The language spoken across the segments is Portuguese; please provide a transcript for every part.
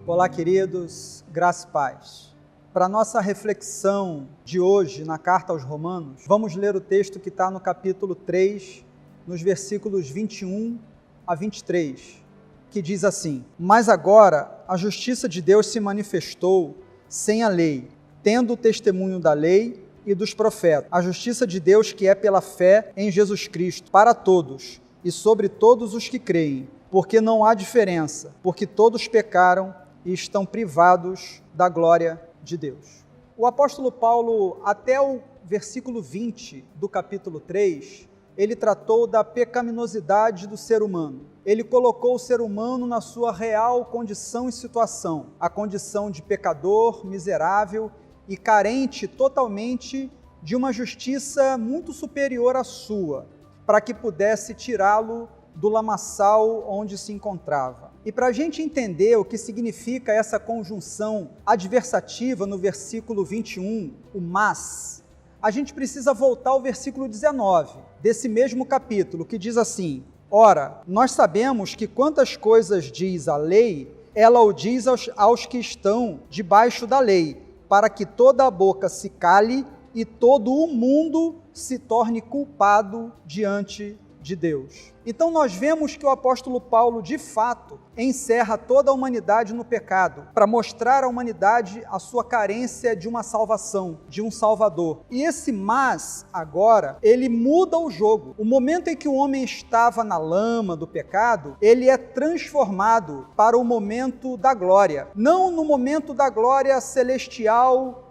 Olá, queridos, graça e paz. Para a nossa reflexão de hoje na carta aos Romanos, vamos ler o texto que está no capítulo 3, nos versículos 21 a 23, que diz assim: Mas agora a justiça de Deus se manifestou sem a lei, tendo o testemunho da lei e dos profetas. A justiça de Deus que é pela fé em Jesus Cristo, para todos e sobre todos os que creem, porque não há diferença, porque todos pecaram e estão privados da glória de Deus. O apóstolo Paulo, até o versículo 20 do capítulo 3, ele tratou da pecaminosidade do ser humano. Ele colocou o ser humano na sua real condição e situação, a condição de pecador, miserável e carente totalmente de uma justiça muito superior à sua, para que pudesse tirá-lo do lamaçal onde se encontrava. E para a gente entender o que significa essa conjunção adversativa no versículo 21, o mas, a gente precisa voltar ao versículo 19, desse mesmo capítulo, que diz assim: Ora, nós sabemos que quantas coisas diz a lei, ela o diz aos que estão debaixo da lei, para que toda a boca se cale e todo o mundo se torne culpado diante de Deus. Então nós vemos que o apóstolo Paulo, de fato, encerra toda a humanidade no pecado, para mostrar à humanidade a sua carência de uma salvação, de um Salvador. E esse mas, agora, ele muda o jogo. O momento em que o homem estava na lama do pecado, ele é transformado para o momento da glória. Não no momento da glória celestial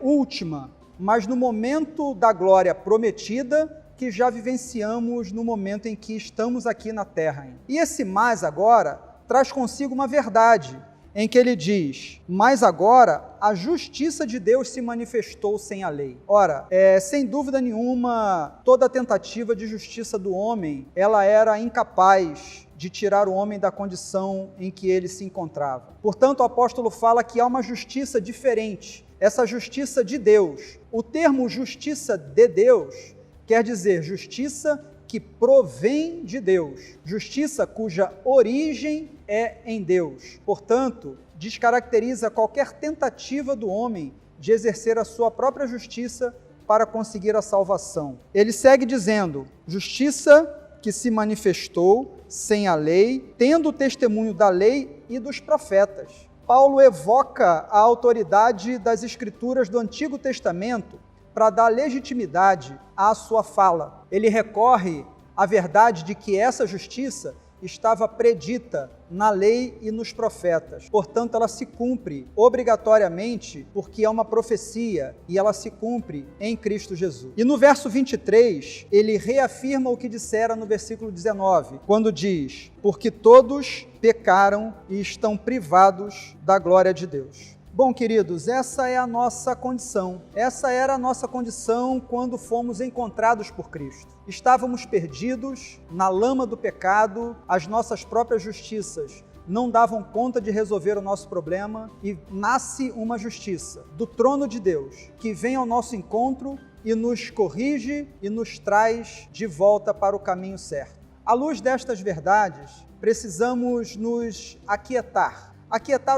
última, mas no momento da glória prometida, que já vivenciamos no momento em que estamos aqui na terra. E esse mais agora traz consigo uma verdade, em que ele diz: mas agora a justiça de Deus se manifestou sem a lei. Ora, sem dúvida nenhuma, toda tentativa de justiça do homem, ela era incapaz de tirar o homem da condição em que ele se encontrava. Portanto, o apóstolo fala que há uma justiça diferente, essa justiça de Deus. O termo justiça de Deus quer dizer justiça que provém de Deus, justiça cuja origem é em Deus. Portanto, descaracteriza qualquer tentativa do homem de exercer a sua própria justiça para conseguir a salvação. Ele segue dizendo: justiça que se manifestou sem a lei, tendo o testemunho da lei e dos profetas. Paulo evoca a autoridade das Escrituras do Antigo Testamento para dar legitimidade à sua fala. Ele recorre à verdade de que essa justiça estava predita na lei e nos profetas. Portanto, ela se cumpre obrigatoriamente, porque é uma profecia, e ela se cumpre em Cristo Jesus. E no verso 23, ele reafirma o que dissera no versículo 19, quando diz: porque todos pecaram e estão privados da glória de Deus. Bom, queridos, essa é a nossa condição. Essa era a nossa condição quando fomos encontrados por Cristo. Estávamos perdidos na lama do pecado, as nossas próprias justiças não davam conta de resolver o nosso problema, e nasce uma justiça do trono de Deus, que vem ao nosso encontro e nos corrige e nos traz de volta para o caminho certo. À luz destas verdades, precisamos nos aquietar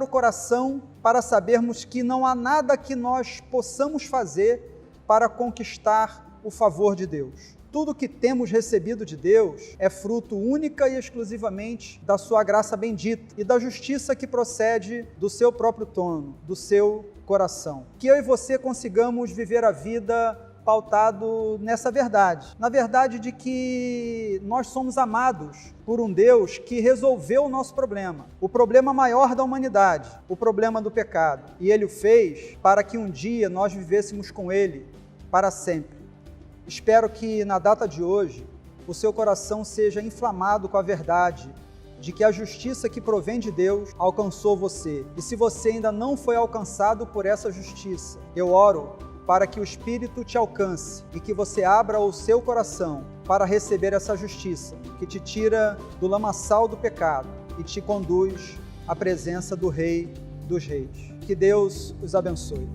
o coração para sabermos que não há nada que nós possamos fazer para conquistar o favor de Deus. Tudo que temos recebido de Deus é fruto única e exclusivamente da sua graça bendita e da justiça que procede do seu próprio trono, do seu coração. Que eu e você consigamos viver a vida pautado nessa verdade, na verdade de que nós somos amados por um Deus que resolveu o nosso problema, o problema maior da humanidade, o problema do pecado, e Ele o fez para que um dia nós vivêssemos com Ele para sempre. Espero que na data de hoje o seu coração seja inflamado com a verdade de que a justiça que provém de Deus alcançou você, e se você ainda não foi alcançado por essa justiça, eu oro para que o Espírito te alcance e que você abra o seu coração para receber essa justiça, que te tira do lamaçal do pecado e te conduz à presença do Rei dos Reis. Que Deus os abençoe.